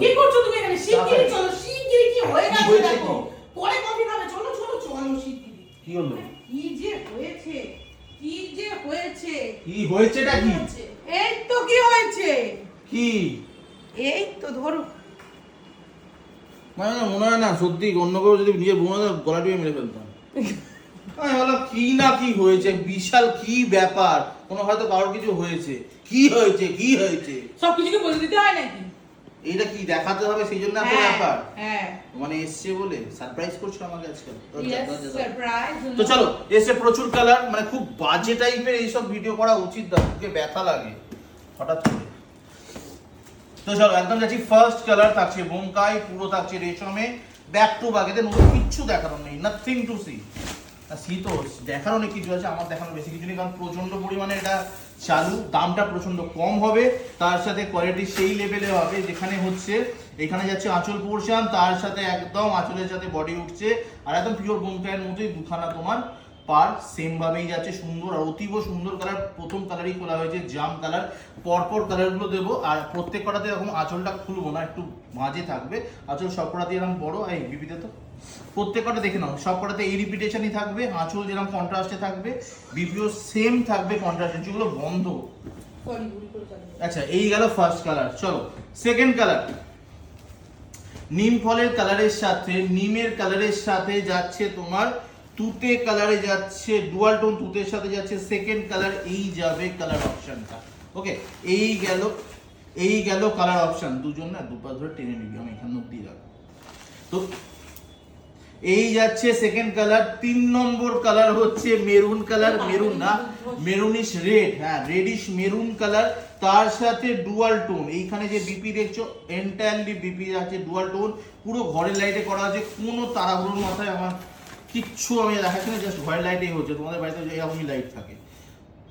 কি করছো তুমি এখানে? শিগগিরই চলো, শিগগিরই। কি হয়ে গেছে দেখো। পরে কফি খাবে, চলো চলো চলো শিগগিরই। কি হলো? কি যে হয়েছে, কি যে হয়েছে। কি হয়েছেটা কি? এই তো কি হয়েছে। কি? এই তো ধরো। মানে মনে হয় না সত্যি অন্য কেউ যদি নিজের বোনদের গলা টিপে মেরে ফেলতাম। আমি বললাম কি না কি হয়েছে, বিশাল কি ব্যাপার, কোনো হয়তো কারোর কিছু হয়েছে। কি হয়েছে কি হয়েছে সবকিছুকে বলে দিতে হয় নাকি? এইটা কি দেখাতে হবে সেই জন্য এত ব্যাপার? হ্যাঁ, মানে এসছে বলে সারপ্রাইজ করছো আমাকে আজকে। সারপ্রাইজ। তো চলো, এসে প্রচুর কালার, মানে খুব বাজে টাইপের এইসব ভিডিও করা উচিত না, বুকে ব্যথা লাগে হঠাৎ করে। তো চলো একদম যাচ্ছি ফার্স্ট কালার, থাকছে বোমকাই, পুরো থাকছে রেশমে, ব্যাক টু ব্যাক, এতে নতুন কিচ্ছু দেখানোর নেই, নাথিং টু সি। সি তো দেখানো নেই কিছু আছে, আমার দেখানো বেশি কিছু নেই, কারণ প্রচন্ড পরিমাণে এটা চালু, দামটা প্রচন্ড কম হবে, তার সাথে কোয়ালিটি সেই লেভেলে হবে যেখানে হচ্ছে এখানে যাচ্ছে আঁচল পোর্শন, তার সাথে একদম আঁচলের সাথে বডি উঠছে, আর একদম পিওর বোমকাইয়ের মতোই দুখানা তোমার পার সেম ভাবেই যাচ্ছে, সুন্দর আর অতীব সুন্দর কালার। প্রথম কালারই খোলা হয়েছে জাম কালার, পরপর কালারগুলো দেবো, আর প্রত্যেক কটাতে এরকম আঁচলটা খুলবো না, একটু মাঝে থাকবে আঁচল, সব কটাতে এরকম বড়, এই বিবিতে তো প্রত্যেক কটা দেখে নাও, সব কটাতে এই রিপিটেশনই থাকবে, আঁচল যেরকম কন্ট্রাস্টে থাকবে, বিপিও সেম থাকবে কন্ট্রাস্টে, যেগুলো বন্ধ। আচ্ছা এই গেল ফার্স্ট কালার, চলো সেকেন্ড কালার। নিম ফলের কালারের সাথে, নিমের কালারের সাথে যাচ্ছে তোমার তুতে কালারে যাচ্ছে, ডুয়াল টোন তুতের সাথে যাচ্ছে সেকেন্ড কালার, এই যাবে কালার অপশনটা। ওকে, এই গেল কালার অপশন, দুজন না দুপা ধরে টেনে নিবি, আমি এখানে নোট দিয়ে রাখবো। তো এই যাচ্ছে সেকেন্ড কালার। 3 নম্বর কালার হচ্ছে মেরুন কালার, মেরুন না মেরুনিশ রেড, হ্যাঁ রেডিশ মেরুন কালার, তার সাথে ডুয়াল টোন, এইখানে যে বিপি দেখছো এন্টায়ারলি বিপি আছে ডুয়াল টোন, পুরো ঘরের লাইটে করা আছে, কোনো তাড়াহুড়োর মাথায় আমার কিচ্ছু আমি দেখাচ্ছি না, জাস্ট ঘরের লাইটেই হচ্ছে, তোমাদের বাড়িতে এরকমই লাইট থাকে।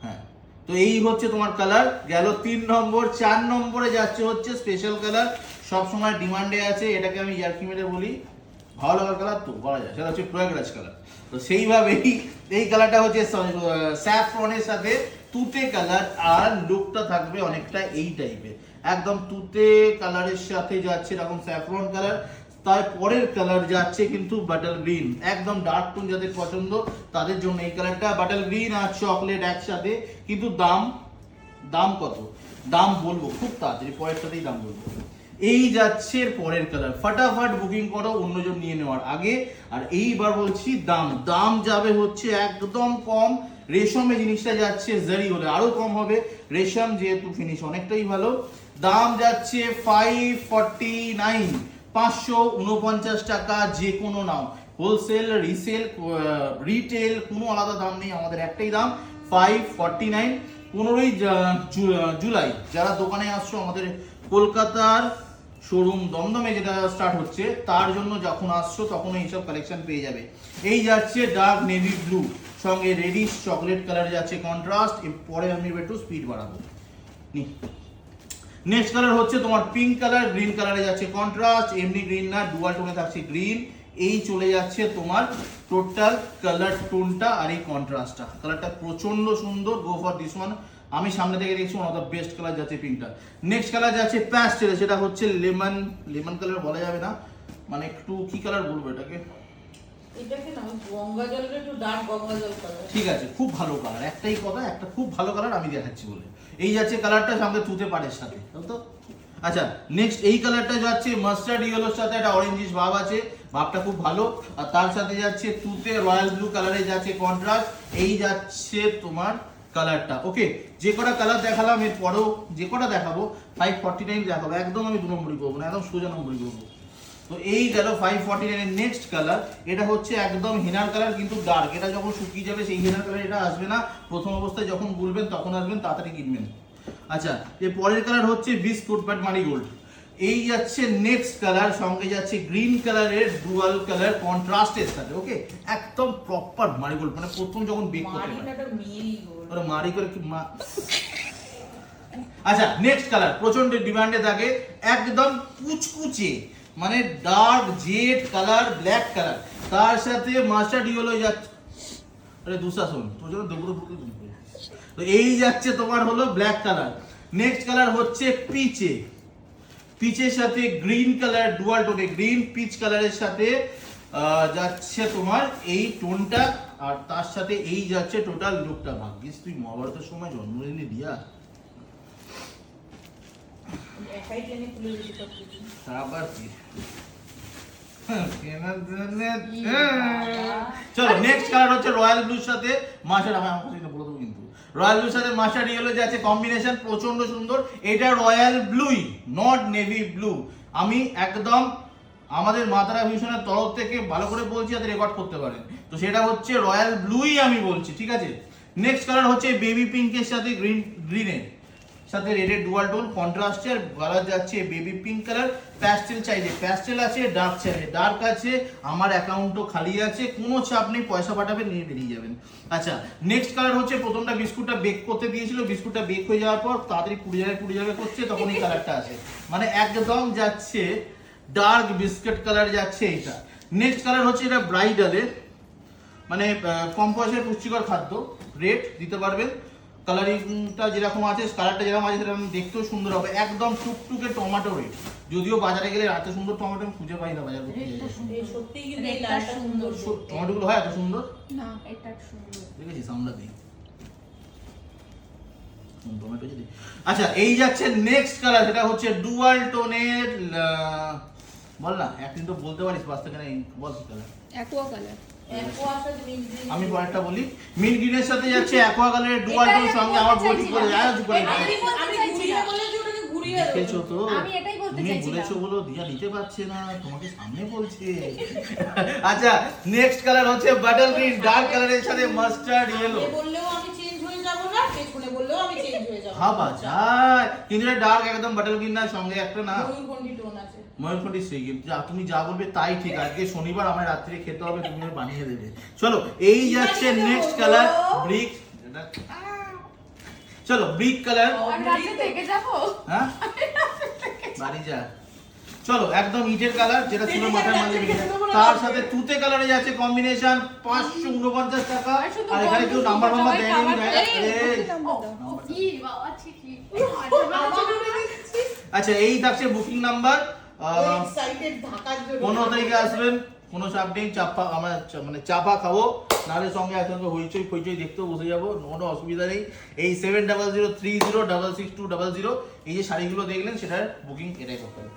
হ্যাঁ, তো এই হচ্ছে তোমার কালার গেল 3 নম্বর। 4 নম্বরে যাচ্ছে হচ্ছে স্পেশাল কালার, সবসময় ডিমান্ডে আছে, এটাকে আমি ইয়ার্কি মেরে বলি ভালো লাগার কালার তো বলা যায়, সেটা হচ্ছে প্রয়াগরাজ কালার। তো সেইভাবেই এই কালারটা হচ্ছে স্যাফরনের সাথে তুতে কালার, আর লুকটা থাকবে অনেকটা এই টাইপের, একদম তুতে কালারের সাথে যাচ্ছে এরকম স্যাফরন কালার, তারপরের কালার যাচ্ছে কিন্তু বাটল গ্রিন, একদম ডার্ক টোন যাদের পছন্দ তাদের জন্য এই কালারটা, বাটল গ্রিন আর চকলেট একসাথে। কিন্তু দাম কত, দাম বলবো খুব তাড়াতাড়ি, পরেরটাতেই দাম বলবো। এই যাচ্ছে পরের কালার, ফটাফট বুকিং করো অন্যজন নিয়ে নেওয়ার আগে। আর এইবার বলছি দাম যাবে হচ্ছে একদম কম, রেশমে জিনিসটা যাচ্ছে জারি হলে আরো কম হবে, রেশম যেহেতু ফিনিশ অনেকটাই ভালো, দাম যাচ্ছে 549, 549 টাকা, যে কোনো নাও, হোলসেল রিটেল কোনো আলাদা দাম নেই, আমাদের একটাই দাম 549। 15ই জুলাই যারা দোকানে আসছো, আমাদের কলকাতার শোরুম দমদমে যেটা স্টার্ট হচ্ছে, তার জন্য যখন আসছো তখন এইসব কালেকশন পেয়ে যাবে। এই যাচ্ছে ডার্ক নেভি ব্লু, সঙ্গে রেডিশ চকলেট কালার যাচ্ছে কন্ট্রাস্ট, পরে আমি একটু স্পিড বাড়াবো। নেক্সট কালার হচ্ছে তোমার পিঙ্ক কালার, গ্রিন কালারে যাচ্ছে কন্ট্রাস্ট, এমনি গ্রিন না ডুয়াল টোনে থাকছে গ্রিন, এই চলে যাচ্ছে তোমার টোটাল কালার টোনটা, আর এই কন্ট্রাস্টটা, কালারটা প্রচন্ড সুন্দর, গো ফর দিস ওয়ান। আমি সামনে থেকে দেখছি one of the best colour যাচ্ছে পিঙ্কটা। নেক্সট কালার যাচ্ছে প্যাস্টেল, সেটা হচ্ছে লেমন কালার বলা যাবে না, মানে একটু কি কালার বলবো এটাকে, এটাকে না গঙ্গা জলের একটু ডার্ক গঙ্গা জল কালার। ঠিক আছে, খুব ভালো কালার, একটাই কথা, একটা খুব ভালো কালার আমি দেখাচ্ছি বলে। এই যাচ্ছে কালারটা সঙ্গে তুতে পাড়ের সাথে, তো আচ্ছা নেক্সট এই কালারটা যাচ্ছে মাস্টার্ড ইয়েলোর সাথে একটা অরেঞ্জিশ ভাব আছে, ভাবটা খুব ভালো, আর তার সাথে যাচ্ছে তুতে রয়্যাল ব্লু কালারে যাচ্ছে কন্ট্রাস্ট, এই যাচ্ছে তোমার কালারটা। ওকে, যে কটা কালার দেখালাম এর পরেও যে কটা দেখাবো 549 দেখাবো, একদম আমি 2 নম্বরই করবো না, একদম সোজা নম্বরই করবো। তো এই গেল 549 এর নেক্সট কালার, এটা হচ্ছে একদম হেনার কালার কিন্তু ডার্ক, এটা যখন শুকিয়ে যাবে সেই হেনার কালার এটা আসবে না, প্রথম অবস্থায় যখন বলবেন তখন আসবেন, তাড়াতাড়ি কিনবেন। আচ্ছা, এর পরের কালার হচ্ছে বিস্কুট বাট মারিগোল্ড, এই যাচ্ছে নেক্সট কালার, সঙ্গে যাচ্ছে গ্রিন কালারের ডুয়াল কালার কন্ট্রাস্টের সাথে। ওকে, একদম প্রপার মারিগোল্ড, মানে প্রথম যখন বেক করতে পারে মারিগোল্ড কি মা। আচ্ছা নেক্সট কালার প্রচন্ড ডিমান্ডে থাকে, একদম কুচকুচে, মানে dark Z colour, black colour, তার সাথে মাস্টার্ড ইয়েলো যাচ্ছে, আরে দুঃশাসন তোর জন্য দেবুর বুকে দুটো। তো এই যাচ্ছে তোমার হলো ব্ল্যাক কালার। নেক্সট কালার হচ্ছে পিচে, পিচের সাথে গ্রিন কালার, ডুয়াল টোনে গ্রিন পিচ কালারের সাথে যাচ্ছে তোমার এই টোনটা, আর তার সাথে এই যাচ্ছে টোটাল লুকটা। ভাগ্যিস তুই মহাভারতের সময় জন্মদিনে দিয়া একাই টেনে খুলে দিতে পারছি। আবার কি চলো নেক্সট কালার হচ্ছে রয়্যাল ব্লুর সাথে মাস্টার্ড। আমি আমার কথা বলে দেবো কিন্তু রয়্যাল ব্লুর সাথে মাস্টার্ড ইয়েলো যাচ্ছে কম্বিনেশন প্রচন্ড সুন্দর। এটা রয়্যাল ব্লুই, নট নেভি ব্লু। আমি একদম আমাদের মাতারা ভিশনের তরফ থেকে ভালো করে বলছি যাতে রেকর্ড করতে পারেন, তো সেটা হচ্ছে রয়্যাল ব্লুই আমি বলছি, ঠিক আছে। নেক্সট কালার হচ্ছে বেবি পিঙ্কের সাথে গ্রিনের সাথে রেডের ডুয়াল টোন কন্ট্রাস্টে, আর কালার যাচ্ছে বেবি পিঙ্ক কালার। প্যাস্টেল চাইলে প্যাস্টেল আছে, ডার্ক চাইলে ডার্ক আছে। আমার অ্যাকাউন্টও খালি আছে, কোনো চাপ নেই, পয়সা পাঠাবেন নিয়ে বেরিয়ে যাবেন। আচ্ছা নেক্সট কালার হচ্ছে প্রথমটা বিস্কুটটা বেক করতে দিয়েছিল, বিস্কুটটা বেক হয়ে যাওয়ার পর তাড়াতাড়ি পুড়ে যাবে করছে, তখন এই কালারটা আসে, মানে একদম যাচ্ছে ডার্ক বিস্কিট কালার যাচ্ছে এইটা। নেক্সট কালার হচ্ছে এটা ব্রাইডালের, মানে কম পয়সায় পুষ্টিকর খাদ্য, রেড দিতে পারবেন। কালারিংটা যেরকম আছে, কালারটা যেরকম আছে সেরকম দেখতেও সুন্দর হবে, একদম টুকটুকে টমেটো রেড। যদিও বাজারে গেলে এত সুন্দর টমেটো আমি খুঁজে পাই না বাজার করতে গেলে। সত্যি কিন্তু এই লালটা সুন্দর। টমেটোগুলো হয় এত সুন্দর না, এটা সুন্দর। দেখেছিস আমরা দিই টমেটো যদি। আচ্ছা এই যাচ্ছে নেক্সট কালার, সেটা হচ্ছে ডুয়াল টোনের, বল না একদিন তো বলতে পারিস বাস্তে কেন, বল কি কালার? Aqua colour. আমি পরেরটা বলি, মিন্ট গ্রিনের সাথে যাচ্ছে অ্যাকোয়া কালারের ডুয়াল টোন সঙ্গে আমার বই ঠিক করে যায় ঠিক করে দেখেছো তো, আমি এটাই বলতে তুমি চাইছিলাম। বলেছো বলো দিয়া নিতে পারছে না, তোমাকে সামনে বলছে। আচ্ছা নেক্সট কালার হচ্ছে বাটল গ্রিন, ডার্ক কালারের সাথে মাস্টার্ড ইয়েলো। বললেও আমি চেঞ্জ হয়ে যাব না, পেছনে বললেও আমি চেঞ্জ হয়ে যাব। হাবা যায়, কিন্তু এটা ডার্ক একদম বাটল গ্রিন না, সঙ্গে একটা না ময়ূরকণ্ঠী টোন আছে। ময়ূরকণ্ঠী সেই তুমি যা বলবে তাই ঠিক। আজকে শনিবার আমার রাত্রে খেতে হবে, তুমি বানিয়ে দেবে। চলো এই যাচ্ছে নেক্সট কালার ব্রিক, চলো ব্রিক কালার। আমি রাতে থেকে যাব। হ্যাঁ বাড়ি যা। চলো একদম ইটের কালার, যেটা ছিল মাথার মাঝে লেগে যায়। তার সাথে তুতে কালারে যাচ্ছে কম্বিনেশন 549 টাকা। আর এখানে কেউ নাম্বার নাম্বার দেয়নি, কি বাবা ঠিকই। আচ্ছা এই থাকছে বুকিং নাম্বার। এক্সাইটেড ঢাকার জন্য 15 তারিখে আসবেন, কোনো চাপ নেই। চাপা আমরা মানে চাপা খাবো, নাহলে সঙ্গে একসঙ্গে হইচই ফইচই দেখতেও বসে যাবো, কোনো অসুবিধা নেই। এই 7003066200 এই যে শাড়িগুলো দেখলেন সেটার বুকিং এটাই করতে হবে।